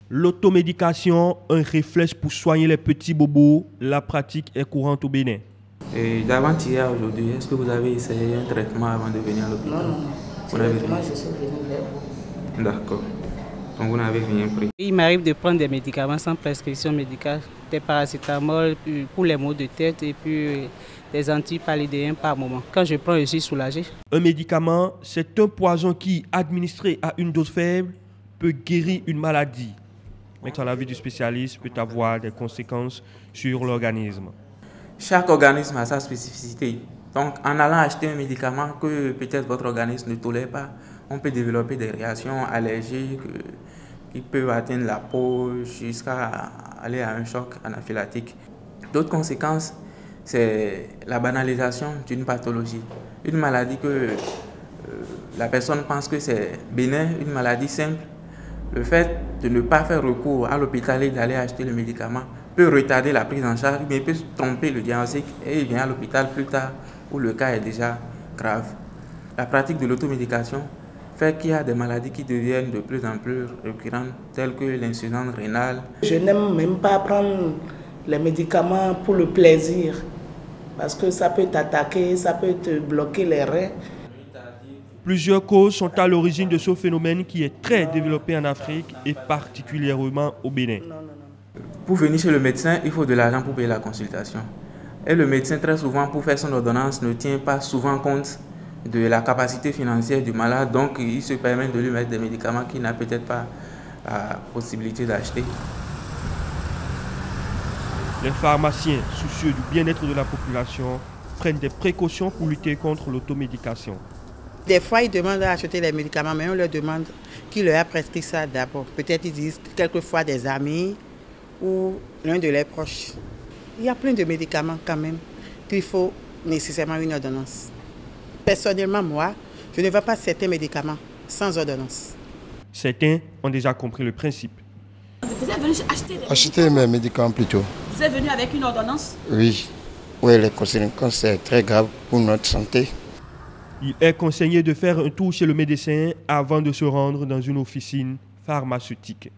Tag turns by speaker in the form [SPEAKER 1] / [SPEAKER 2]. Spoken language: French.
[SPEAKER 1] L'automédication, un réflexe pour soigner les petits bobos, la pratique est courante au Bénin.
[SPEAKER 2] Et d'avant-hier à aujourd'hui, est-ce que vous avez essayé un traitement avant de venir à l'hôpital?
[SPEAKER 3] Non. Moi, je suis venue vers vous.
[SPEAKER 2] D'accord. Donc vous n'avez rien pris.
[SPEAKER 4] Il m'arrive de prendre des médicaments sans prescription médicale, des paracétamol pour les maux de tête et puis des antipaludéens par moment. Quand je prends, je suis soulagé.
[SPEAKER 1] Un médicament, c'est un poison qui, administré à une dose faible, peut guérir une maladie. Mais sans l'avis du spécialiste, peut avoir des conséquences sur l'organisme.
[SPEAKER 2] Chaque organisme a sa spécificité. Donc en allant acheter un médicament que peut-être votre organisme ne tolère pas, on peut développer des réactions allergiques qui peuvent atteindre la peau jusqu'à aller à un choc anaphylactique. D'autres conséquences, c'est la banalisation d'une pathologie. Une maladie que la personne pense que c'est bénin, une maladie simple. Le fait de ne pas faire recours à l'hôpital et d'aller acheter le médicament peut retarder la prise en charge, mais peut tromper le diagnostic et il vient à l'hôpital plus tard où le cas est déjà grave. La pratique de l'automédication fait qu'il y a des maladies qui deviennent de plus en plus récurrentes, telles que l'insuffisance rénale.
[SPEAKER 3] Je n'aime même pas prendre les médicaments pour le plaisir, parce que ça peut t'attaquer, ça peut te bloquer les reins.
[SPEAKER 1] Plusieurs causes sont à l'origine de ce phénomène qui est très développé en Afrique et particulièrement au Bénin.
[SPEAKER 2] Pour venir chez le médecin, il faut de l'argent pour payer la consultation. Et le médecin, très souvent, pour faire son ordonnance, ne tient pas souvent compte de la capacité financière du malade. Donc, il se permet de lui mettre des médicaments qu'il n'a peut-être pas la possibilité d'acheter.
[SPEAKER 1] Les pharmaciens, soucieux du bien-être de la population, prennent des précautions pour lutter contre l'automédication.
[SPEAKER 5] Des fois, ils demandent à acheter les médicaments, mais on leur demande qui leur a prescrit ça d'abord. Peut-être ils disent quelquefois des amis ou l'un de leurs proches. Il y a plein de médicaments quand même qu'il faut nécessairement une ordonnance. Personnellement, moi, je ne vends pas certains médicaments sans ordonnance. Certains
[SPEAKER 1] ont déjà compris le principe.
[SPEAKER 6] Vous êtes venu
[SPEAKER 7] acheter mes médicaments plutôt.
[SPEAKER 6] Vous êtes venu avec une ordonnance?
[SPEAKER 7] Oui. Oui, les conséquences, c'est très grave pour notre santé.
[SPEAKER 1] Il est conseillé de faire un tour chez le médecin avant de se rendre dans une officine pharmaceutique.